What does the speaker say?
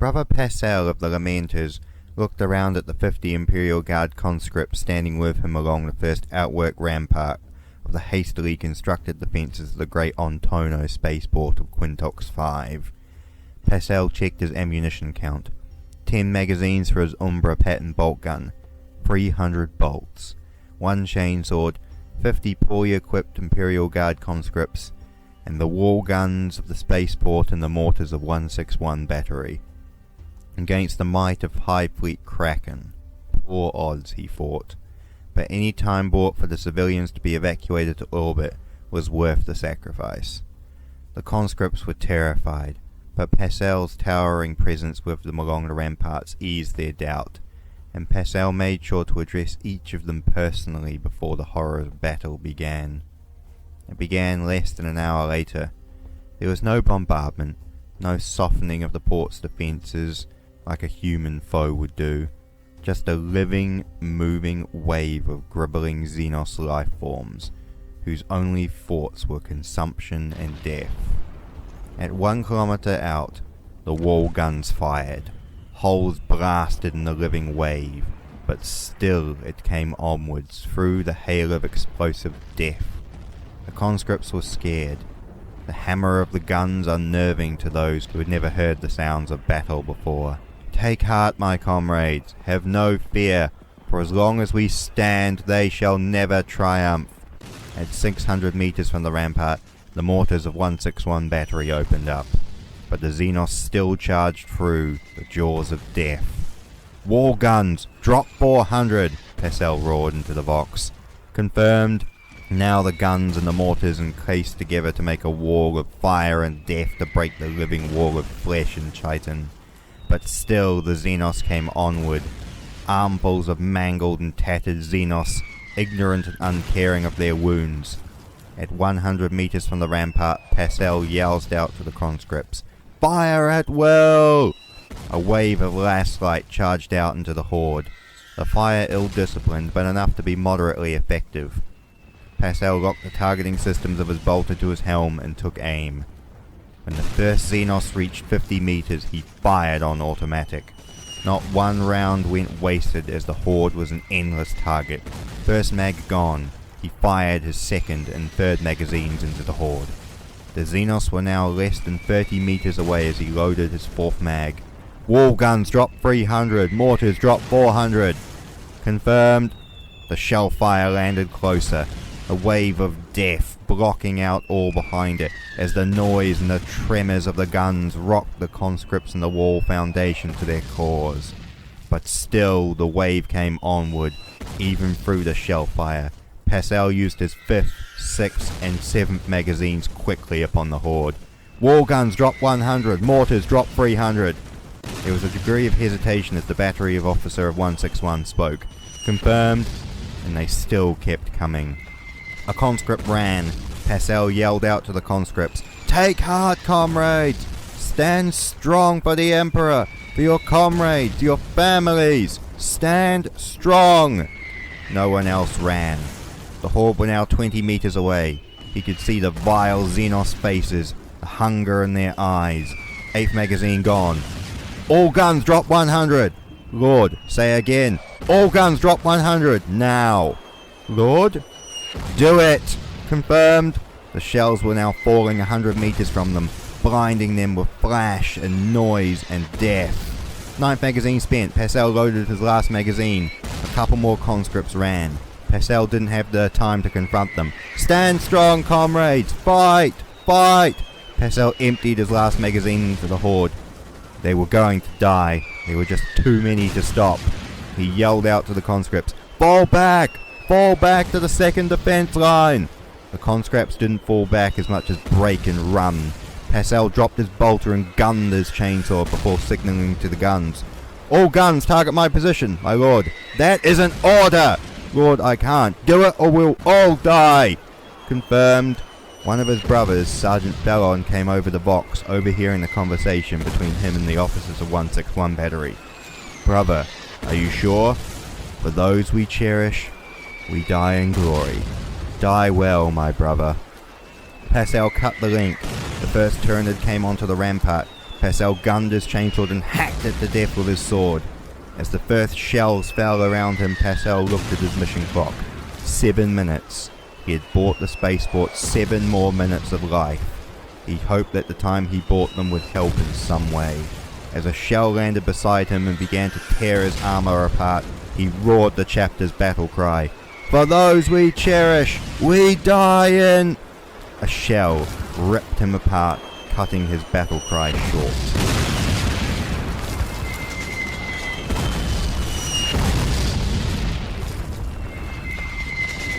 Brother Passel of the Lamenters looked around at the 50 Imperial Guard conscripts standing with him along the first outwork rampart of the hastily constructed defences of the great Ontono spaceport of Quintox 5. Passel checked his ammunition count. 10 magazines for his Umbra pattern bolt gun, 300 bolts, 1 chainsword, 50 poorly equipped Imperial Guard conscripts, and the wall guns of the spaceport and the mortars of 161 battery. Against the might of High Fleet Kraken. Poor odds, he thought, but any time bought for the civilians to be evacuated to orbit was worth the sacrifice. The conscripts were terrified, but Passel's towering presence with them along the ramparts eased their doubt, and Passel made sure to address each of them personally before the horrors of battle began. It began less than an hour later. There was no bombardment, no softening of the port's defences like a human foe would do, just a living, moving wave of gribbling Xenos life forms, whose only thoughts were consumption and death. At 1 kilometre out, the wall guns fired. Holes blasted in the living wave, but still it came onwards through the hail of explosive death. The conscripts were scared, the hammer of the guns unnerving to those who had never heard the sounds of battle before. Take heart, my comrades, have no fear, for as long as we stand they shall never triumph. At 600 metres from the rampart, the mortars of 161 battery opened up, but the Xenos still charged through the jaws of death. Wall guns, drop 400, Passel roared into the Vox. Confirmed. Now the guns and the mortars encased together to make a wall of fire and death to break the living wall of flesh in Chiton. But still the Xenos came onward, armfuls of mangled and tattered Xenos, ignorant and uncaring of their wounds. At 100 metres from the rampart, Passel yells out to the conscripts, "Fire at will!" A wave of lashlight charged out into the horde, the fire ill-disciplined but enough to be moderately effective. Passel locked the targeting systems of his bolter to his helm and took aim. When the first Xenos reached 50 metres, he fired on automatic. Not one round went wasted as the horde was an endless target. First mag gone, he fired his second and third magazines into the horde. The Xenos were now less than 30 metres away as he loaded his fourth mag. Wall guns drop 300, mortars drop 400. Confirmed. The shell fire landed closer, a wave of death blocking out all behind it as the noise and the tremors of the guns rocked the conscripts and the wall foundation to their cores. But still the wave came onward, even through the shell fire. Passel used his 5th, 6th and 7th magazines quickly upon the horde. Wall guns drop 100, mortars drop 300. There was a degree of hesitation as the battery of officer of 161 spoke. Confirmed, and they still kept coming. A conscript ran. Passel yelled out to the conscripts, "Take heart, comrades! Stand strong for the Emperor, for your comrades, your families! Stand strong!" No one else ran. The horde were now 20 metres away. He could see the vile Xenos faces, the hunger in their eyes. 8th magazine gone. All guns drop 100. Lord, say again. All guns drop 100. Now. Lord? Do it! Confirmed. The shells were now falling 100 metres from them, blinding them with flash and noise and death. 9th magazine spent. Passel loaded his last magazine. A couple more conscripts ran. Passel didn't have the time to confront them. "Stand strong, comrades! Fight! Fight!" Passel emptied his last magazine into the horde. They were going to die. There were just too many to stop. He yelled out to the conscripts, "Fall back! Fall back to the second defense line!" The conscripts didn't fall back as much as break and run. Passel dropped his bolter and gunned his chainsaw before signalling to the guns. "All guns target my position, my lord." "That is an order!" "Lord, I can't. Do it or we'll all die." Confirmed. One of his brothers, Sergeant Bellon, came over the Vox, overhearing the conversation between him and the officers of 161 Battery. "Brother, are you sure? For those we cherish, we die in glory. Die well, my brother." Passel cut the link. The first Tyranid came onto the rampart. Passel gunned his chainsword and hacked it to death with his sword. As the first shells fell around him, Passel looked at his mission clock. 7 minutes. He had bought the spaceport 7 more minutes of life. He hoped that the time he bought them would help in some way. As a shell landed beside him and began to tear his armor apart, he roared the chapter's battle cry. "For those we cherish, we die in..." A shell ripped him apart, cutting his battle cry short.